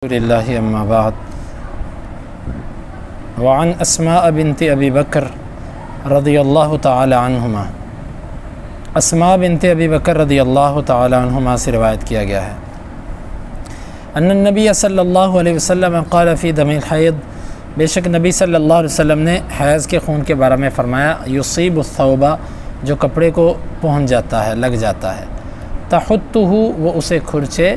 للہ اما بعد وعن اسماء بنت ابی بکر رضی اللہ تعالی عنہما، اسماء بنت ابی بکر رضی اللہ تعالی عنہما سے روایت کیا گیا ہے ان النبی صلی اللہ علیہ وسلم قال فی دم الحیض، بے شک نبی صلی اللہ علیہ وسلم نے حیض کے خون کے بارے میں فرمایا، یصیب الثوب، جو کپڑے کو پہنچ جاتا ہے، لگ جاتا ہے، تحتہ، وہ اسے کھرچے،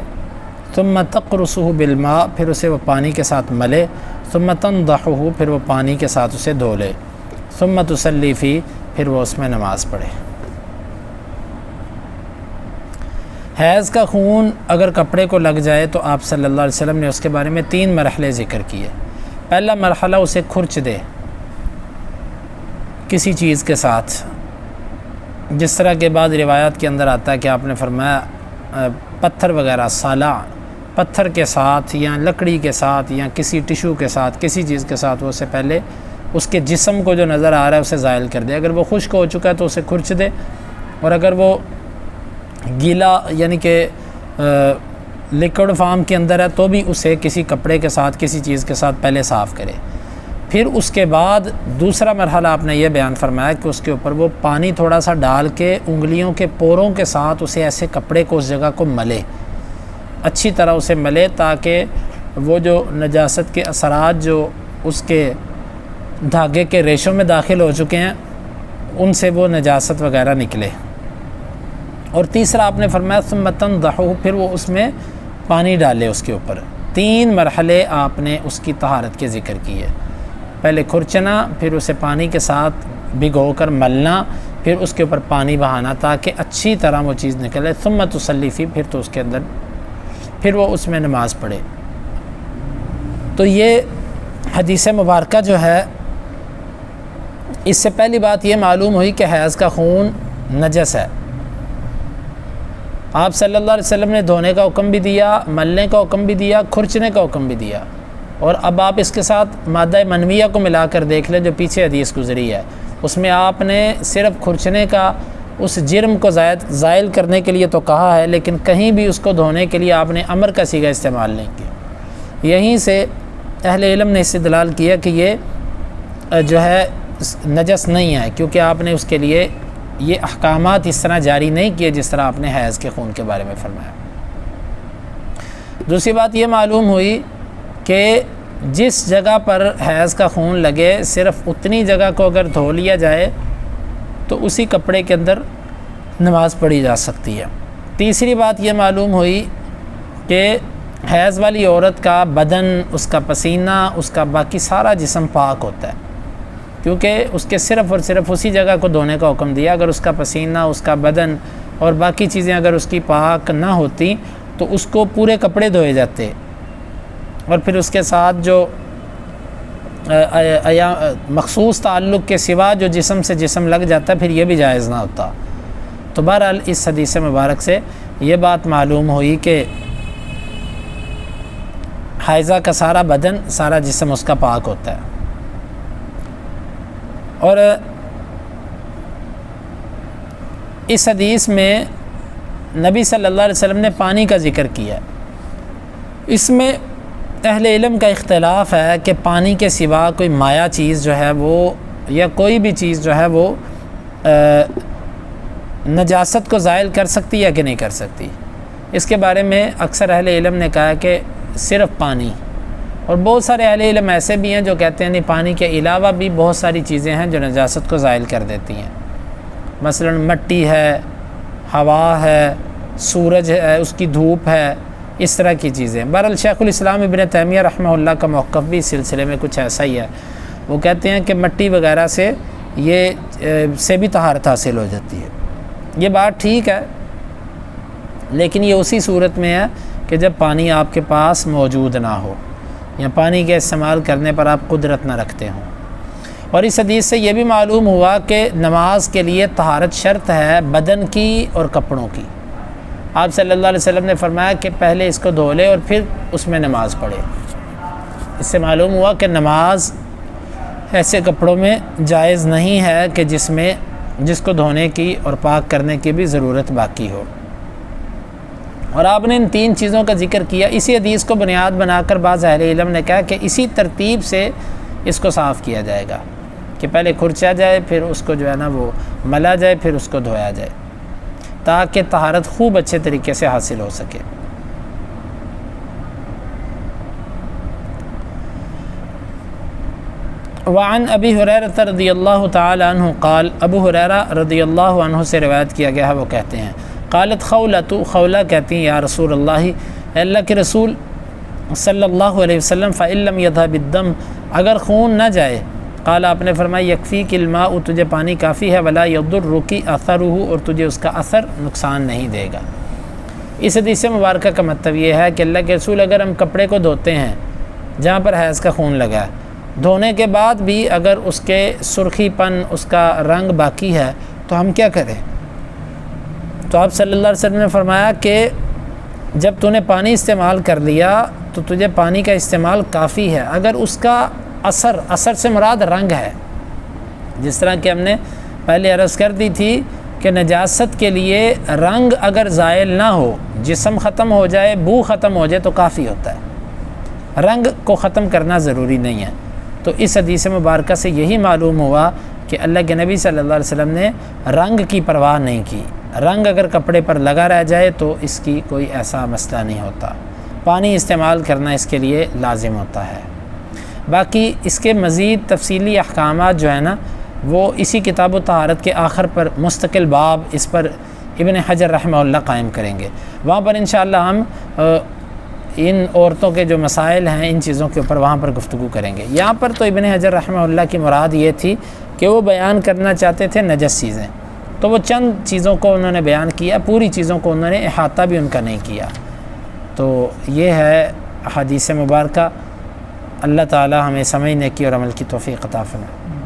ثم تقرصہ بالماء، پھر اسے وہ پانی کے ساتھ ملے، ثم تنضحہ، پھر وہ پانی کے ساتھ اسے دھو لے، ثم تصلی فی، پھر وہ اس میں نماز پڑھے۔ حیض کا خون اگر کپڑے کو لگ جائے تو آپ صلی اللہ علیہ وسلم نے اس کے بارے میں 3 مرحلے ذکر کیے۔ پہلا مرحلہ اسے کھرچ دے کسی چیز کے ساتھ، جس طرح کے بعد روایات کے اندر آتا ہے کہ آپ نے فرمایا پتھر وغیرہ، صالح پتھر کے ساتھ یا لکڑی کے ساتھ یا کسی ٹیشو کے ساتھ، کسی چیز کے ساتھ وہ اسے پہلے اس کے جسم کو جو نظر آ رہا ہے اسے زائل کر دے۔ اگر وہ خشک ہو چکا ہے تو اسے کھرچ دے، اور اگر وہ گیلا یعنی کہ لیکوڈ فارم کے اندر ہے تو بھی اسے کسی کپڑے کے ساتھ، کسی چیز کے ساتھ پہلے صاف کرے۔ پھر اس کے بعد دوسرا مرحلہ آپ نے یہ بیان فرمایا کہ اس کے اوپر وہ پانی تھوڑا سا ڈال کے انگلیوں کے پوروں کے ساتھ اسے ایسے کپڑے کو اس جگہ کو ملے، اچھی طرح اسے ملے، تاکہ وہ جو نجاست کے اثرات جو اس کے دھاگے کے ریشوں میں داخل ہو چکے ہیں ان سے وہ نجاست وغیرہ نکلے۔ اور تیسرا آپ نے فرمایا ثم تنضحہ، پھر وہ اس میں پانی ڈالے اس کے اوپر۔ 3 مرحلے آپ نے اس کی طہارت کے ذکر کیے، پہلے کھرچنا، پھر اسے پانی کے ساتھ بھگو کر ملنا، پھر اس کے اوپر پانی بہانا تاکہ اچھی طرح وہ چیز نکلے، ثم تصلی فی، پھر تو اس کے اندر پھر وہ اس میں نماز پڑھے۔ تو یہ حدیث مبارکہ جو ہے، اس سے پہلی بات یہ معلوم ہوئی کہ حیض کا خون نجس ہے۔ آپ صلی اللہ علیہ وسلم نے دھونے کا حکم بھی دیا، ملنے کا حکم بھی دیا، کھرچنے کا حکم بھی دیا، اور اب آپ اس کے ساتھ مادہ منویہ کو ملا کر دیکھ لیں جو پیچھے حدیث گزری ہے، اس میں آپ نے صرف کھرچنے کا اس جرم کو زائل کرنے کے لیے تو کہا ہے، لیکن کہیں بھی اس کو دھونے کے لیے آپ نے امر کا صیغہ استعمال نہیں کیا۔ یہیں سے اہل علم نے استدلال کیا کہ یہ جو ہے نجس نہیں ہے، کیونکہ آپ نے اس کے لیے یہ احکامات اس طرح جاری نہیں کیے جس طرح آپ نے حیض کے خون کے بارے میں فرمایا۔ دوسری بات یہ معلوم ہوئی کہ جس جگہ پر حیض کا خون لگے صرف اتنی جگہ کو اگر دھو لیا جائے تو اسی کپڑے کے اندر نماز پڑھی جا سکتی ہے۔ تیسری بات یہ معلوم ہوئی کہ حیض والی عورت کا بدن، اس کا پسینہ، اس کا باقی سارا جسم پاک ہوتا ہے، کیونکہ اس کے صرف اور صرف اسی جگہ کو دھونے کا حکم دیا۔ اگر اس کا پسینہ، اس کا بدن اور باقی چیزیں اگر اس کی پاک نہ ہوتی تو اس کو پورے کپڑے دھوئے جاتے، اور پھر اس کے ساتھ جو مخصوص تعلق کے سوا جو جسم سے جسم لگ جاتا ہے پھر یہ بھی جائز نہ ہوتا۔ تو بہرحال اس حدیث مبارک سے یہ بات معلوم ہوئی کہ حائضہ کا سارا بدن، سارا جسم اس کا پاک ہوتا ہے۔ اور اس حدیث میں نبی صلی اللہ علیہ وسلم نے پانی کا ذکر کیا ہے۔ اس میں اہل علم کا اختلاف ہے کہ پانی کے سوا کوئی مائع چیز جو ہے وہ، یا کوئی بھی چیز جو ہے وہ نجاست کو زائل کر سکتی ہے کہ نہیں کر سکتی۔ اس کے بارے میں اکثر اہل علم نے کہا کہ صرف پانی، اور بہت سارے اہل علم ایسے بھی ہیں جو کہتے ہیں نہیں، پانی کے علاوہ بھی بہت ساری چیزیں ہیں جو نجاست کو زائل کر دیتی ہیں، مثلا مٹی ہے، ہوا ہے، سورج ہے، اس کی دھوپ ہے، اس طرح کی چیزیں۔ بہرحال شیخ الاسلام ابن تیمیہ رحمہ اللہ کا موقف بھی اس سلسلے میں کچھ ایسا ہی ہے، وہ کہتے ہیں کہ مٹی وغیرہ سے سے بھی طہارت حاصل ہو جاتی ہے۔ یہ بات ٹھیک ہے، لیکن یہ اسی صورت میں ہے کہ جب پانی آپ کے پاس موجود نہ ہو، یا پانی کے استعمال کرنے پر آپ قدرت نہ رکھتے ہوں۔ اور اس حدیث سے یہ بھی معلوم ہوا کہ نماز کے لیے طہارت شرط ہے بدن کی اور کپڑوں کی۔ آپ صلی اللہ علیہ وسلم نے فرمایا کہ پہلے اس کو دھو لے اور پھر اس میں نماز پڑھے۔ اس سے معلوم ہوا کہ نماز ایسے کپڑوں میں جائز نہیں ہے کہ جس کو دھونے کی اور پاک کرنے کی بھی ضرورت باقی ہو۔ اور آپ نے ان 3 چیزوں کا ذکر کیا۔ اسی حدیث کو بنیاد بنا کر بعض اہل علم نے کہا کہ اسی ترتیب سے اس کو صاف کیا جائے گا کہ پہلے کھرچا جائے، پھر اس کو جو ہے نا وہ ملا جائے، پھر اس کو دھویا جائے، تاکہ طہارت خوب اچھے طریقے سے حاصل ہو سکے۔ وعن ابی ہریرہ رضی اللہ تعالی عنہ قال، ابو ہریرہ رضی اللہ عنہ سے روایت کیا گیا ہے، وہ کہتے ہیں قالت خولۃ، خولہ کہتی ہیں یا رسول اللہ، اے اللہ کے رسول صلی اللہ علیہ وسلم، فإن لم يذهب الدم، اگر خون نہ جائے، قال آپ نے فرمایا یکفیک الماء، تجھے پانی کافی ہے، ولا یضرک اثرہ، اور تجھے اس کا اثر نقصان نہیں دے گا۔ اس حدیث مبارکہ کا مطلب یہ ہے کہ اللہ کے رسول اگر ہم کپڑے کو دھوتے ہیں جہاں پر حیض کا خون لگا ہے، دھونے کے بعد بھی اگر اس کے سرخی پن، اس کا رنگ باقی ہے تو ہم کیا کریں؟ تو آپ صلی اللہ علیہ وسلم نے فرمایا کہ جب تو نے پانی استعمال کر لیا تو تجھے پانی کا استعمال کافی ہے، اگر اس کا اثر سے مراد رنگ ہے، جس طرح کہ ہم نے پہلے عرض کر دی تھی کہ نجاست کے لیے رنگ اگر زائل نہ ہو، جسم ختم ہو جائے، بو ختم ہو جائے تو کافی ہوتا ہے، رنگ کو ختم کرنا ضروری نہیں ہے۔ تو اس حدیث مبارکہ سے یہی معلوم ہوا کہ اللہ کے نبی صلی اللہ علیہ وسلم نے رنگ کی پرواہ نہیں کی، رنگ اگر کپڑے پر لگا رہ جائے تو اس کی کوئی ایسا مسئلہ نہیں ہوتا، پانی استعمال کرنا اس کے لیے لازم ہوتا ہے۔ باقی اس کے مزید تفصیلی احکامات جو ہیں نا وہ اسی کتاب و طہارت کے آخر پر مستقل باب اس پر ابن حجر رحمہ اللہ قائم کریں گے، وہاں پر انشاءاللہ ہم ان عورتوں کے جو مسائل ہیں ان چیزوں کے اوپر وہاں پر گفتگو کریں گے۔ یہاں پر تو ابن حجر رحمہ اللہ کی مراد یہ تھی کہ وہ بیان کرنا چاہتے تھے نجس چیزیں، تو وہ چند چیزوں کو انہوں نے بیان کیا، پوری چیزوں کو انہوں نے احاطہ بھی ان کا نہیں کیا۔ تو یہ ہے حدیث مبارکہ۔ اللہ تعالی ہمیں سمجھنے کی اور عمل کی توفیق عطا فرمائے۔